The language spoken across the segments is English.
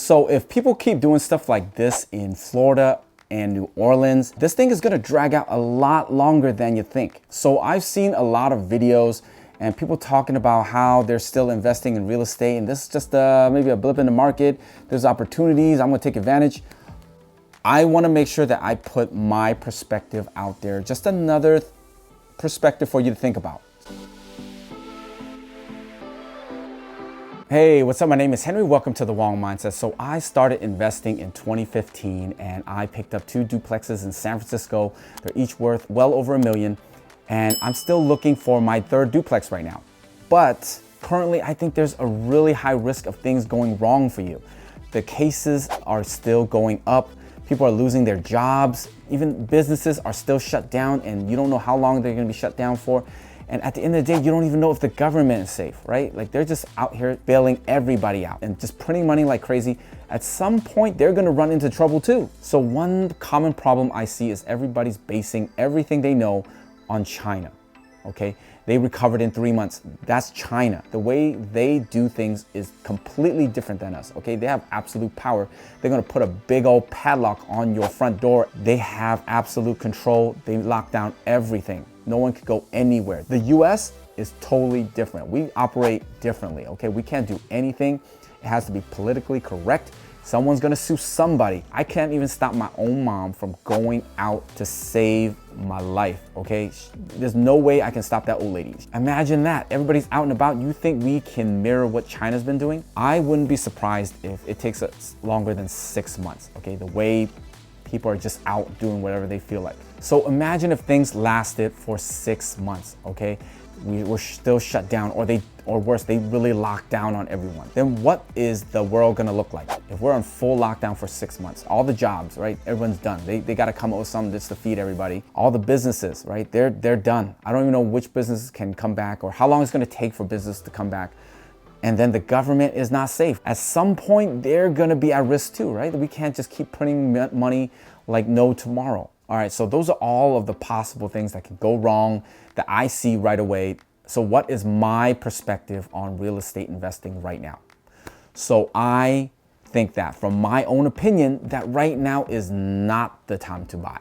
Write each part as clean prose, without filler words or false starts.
So if people keep doing stuff like this in Florida and New Orleans, this thing is gonna drag out a lot longer than you think. So I've seen a lot of videos and people talking about how they're still investing in real estate and this is just maybe a blip in the market. There's opportunities, I'm gonna take advantage. I wanna make sure that I put my perspective out there, just another perspective for you to think about. Hey, what's up? My name is Henry. Welcome to the Wong Mindset. So I started investing in 2015 and I picked up 2 duplexes in San Francisco. They're each worth well over $1 million. And I'm still looking for my 3rd duplex right now. But currently, I think there's a really high risk of things going wrong for you. The cases are still going up. People are losing their jobs. Even businesses are still shut down and you don't know how long they're gonna be shut down for. And at the end of the day, you don't even know if the government is safe, right? Like they're just out here bailing everybody out and just printing money like crazy. At some point, they're gonna run into trouble too. So one common problem I see is everybody's basing everything they know on China, okay? They recovered in 3 months. That's China. The way they do things is completely different than us, okay? They have absolute power. They're gonna put a big old padlock on your front door. They have absolute control. They lock down everything. No one could go anywhere. The US is totally different. We operate differently, okay? We can't do anything. It has to be politically correct. Someone's gonna sue somebody. I can't even stop my own mom from going out to save my life, okay? There's no way I can stop that old lady. Imagine that, everybody's out and about. You think we can mirror what China's been doing? I wouldn't be surprised if it takes us longer than 6 months, okay? The way people are just out doing whatever they feel like. So imagine if things lasted for 6 months, okay? We were still shut down, or worse, they really locked down on everyone. Then what is the world gonna look like? If we're on full lockdown for 6 months, all the jobs, right? Everyone's done. They gotta come up with something just to feed everybody. All the businesses, right? They're done. I don't even know which businesses can come back or how long it's gonna take for business to come back. And then the government is not safe. At some point, they're gonna be at risk too, right? We can't just keep printing money like no tomorrow. All right, so those are all of the possible things that can go wrong that I see right away. So what is my perspective on real estate investing right now? So I think that from my own opinion, that right now is not the time to buy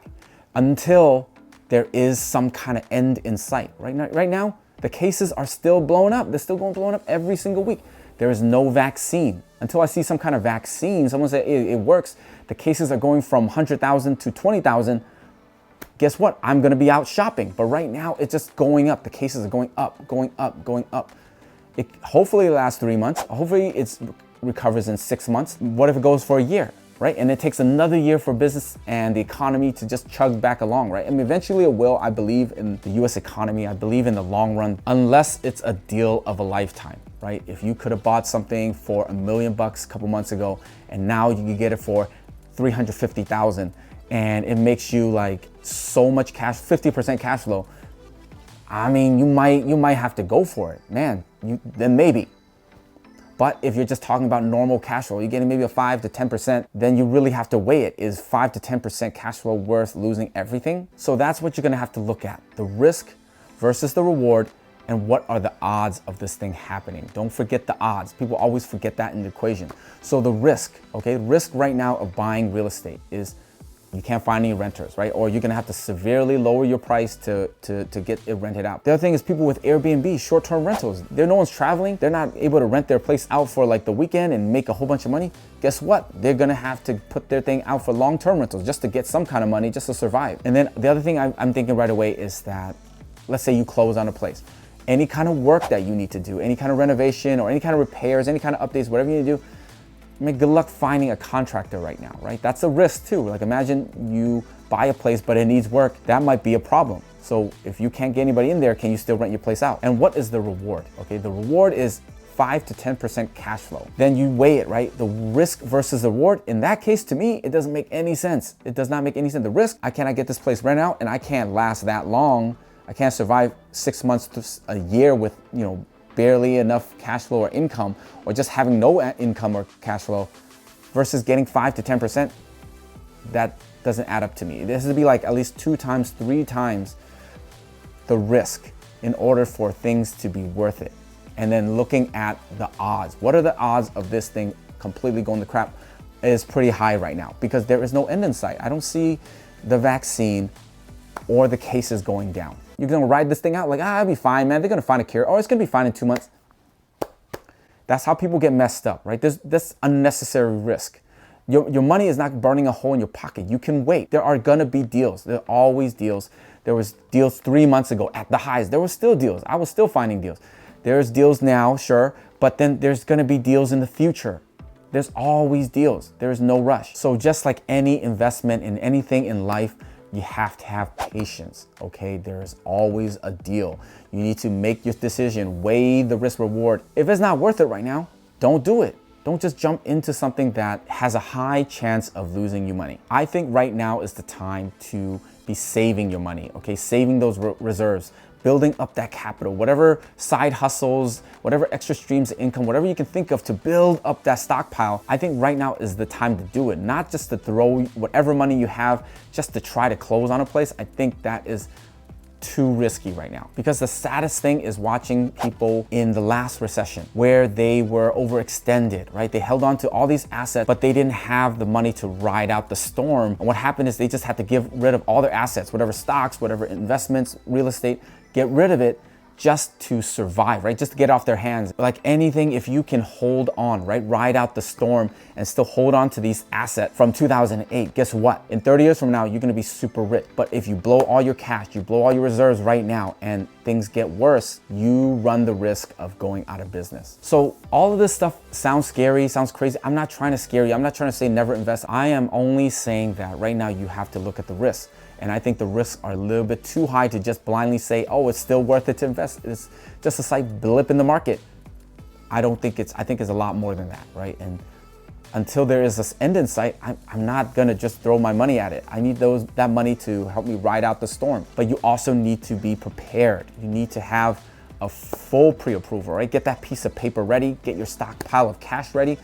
until there is some kind of end in sight. Right now, the cases are still blowing up. They're still blowing up every single week. There is no vaccine. Until I see some kind of vaccine, someone say it works, the cases are going from 100,000 to 20,000. Guess what? I'm gonna be out shopping. But right now, it's just going up. The cases are going up, going up, going up. It hopefully lasts 3 months. Hopefully it recovers in 6 months. What if it goes for a year, right? And it takes another year for business and the economy to just chug back along, right? I mean, eventually it will. I believe in the US economy. I believe in the long run, unless it's a deal of a lifetime, right? If you could have bought something for $1 million a couple months ago, and now you can get it for 350,000, and it makes you like so much cash, 50% cash flow. I mean, you might have to go for it, man. Then maybe. But if you're just talking about normal cash flow, you're getting maybe a 5 to 10%, then you really have to weigh it. Is 5 to 10% cash flow worth losing everything? So that's what you're gonna have to look at. The risk versus the reward, and what are the odds of this thing happening? Don't forget the odds. People always forget that in the equation. So the risk, okay? Risk right now of buying real estate is you can't find any renters, right? Or you're gonna have to severely lower your price to get it rented out. The other thing is people with Airbnb, short-term rentals. No one's traveling. They're not able to rent their place out for like the weekend and make a whole bunch of money. Guess what? They're gonna have to put their thing out for long-term rentals just to get some kind of money, just to survive. And then the other thing I'm thinking right away is that, let's say you close on a place. Any kind of work that you need to do, any kind of renovation or any kind of repairs, any kind of updates, whatever you need to do, I mean, good luck finding a contractor right now, right? That's a risk too. Like imagine you buy a place, but it needs work. That might be a problem. So if you can't get anybody in there, can you still rent your place out? And what is the reward? Okay, the reward is 5 to 10% cash flow. Then you weigh it, right? The risk versus the reward. In that case, to me, it doesn't make any sense. It does not make any sense. The risk, I cannot get this place rent out and I can't last that long. I can't survive 6 months to a year with, barely enough cash flow or income, or just having no income or cash flow, versus getting 5 to 10%, that doesn't add up to me. This has to be like at least 2 times, 3 times the risk in order for things to be worth it. And then looking at the odds. What are the odds of this thing completely going to crap is pretty high right now because there is no end in sight. I don't see the vaccine or the cases going down. You're gonna ride this thing out like, I'll be fine, man. They're gonna find a cure, or it's gonna be fine in 2 months. That's how people get messed up, right? There's unnecessary risk. Your money is not burning a hole in your pocket. You can wait. There are gonna be deals. There are always deals. There was deals 3 months ago at the highs. There were still deals. I was still finding deals. There's deals now, sure, but then there's gonna be deals in the future. There's always deals. There's no rush. So just like any investment in anything in life, you have to have patience, okay? There's always a deal. You need to make your decision, weigh the risk reward. If it's not worth it right now, don't do it. Don't just jump into something that has a high chance of losing you money. I think right now is the time to be saving your money, okay? Saving those reserves, building up that capital, whatever side hustles, whatever extra streams of income, whatever you can think of to build up that stockpile. I think right now is the time to do it, not just to throw whatever money you have just to try to close on a place. I think that is too risky right now, because the saddest thing is watching people in the last recession where they were overextended, right? They held on to all these assets, but they didn't have the money to ride out the storm. And what happened is they just had to give rid of all their assets, whatever stocks, whatever investments, real estate, get rid of it just to survive, right? Just to get off their hands. Like anything, if you can hold on, right? Ride out the storm and still hold on to these assets from 2008, guess what? In 30 years from now, you're gonna be super rich. But if you blow all your cash, you blow all your reserves right now and things get worse, you run the risk of going out of business. So all of this stuff sounds scary, sounds crazy. I'm not trying to scare you. I'm not trying to say never invest. I am only saying that right now you have to look at the risks. And I think the risks are a little bit too high to just blindly say, oh, it's still worth it to invest. It's just a slight blip in the market. I think it's a lot more than that, right? And until there is this end in sight, I'm not gonna just throw my money at it. I need that money to help me ride out the storm. But you also need to be prepared. You need to have a full pre-approval, right? Get that piece of paper ready, get your stockpile of cash ready.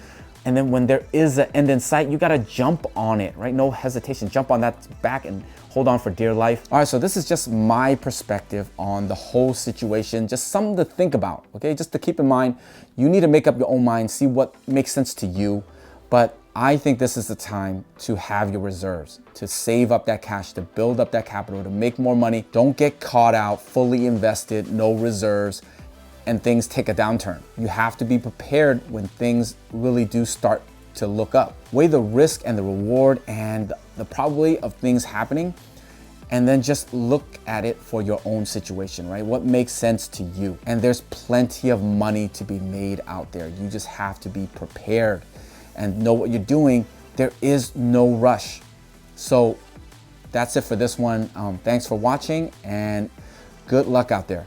And then when there is an end in sight, you gotta jump on it, right? No hesitation, jump on that back and hold on for dear life. All right, so this is just my perspective on the whole situation, just something to think about, okay? Just to keep in mind, you need to make up your own mind, see what makes sense to you. But I think this is the time to have your reserves, to save up that cash, to build up that capital, to make more money. Don't get caught out, fully invested, no reserves, and things take a downturn. You have to be prepared when things really do start to look up. Weigh the risk and the reward and the probability of things happening, and then just look at it for your own situation, right? What makes sense to you? And there's plenty of money to be made out there. You just have to be prepared and know what you're doing. There is no rush. So that's it for this one. Thanks for watching and good luck out there.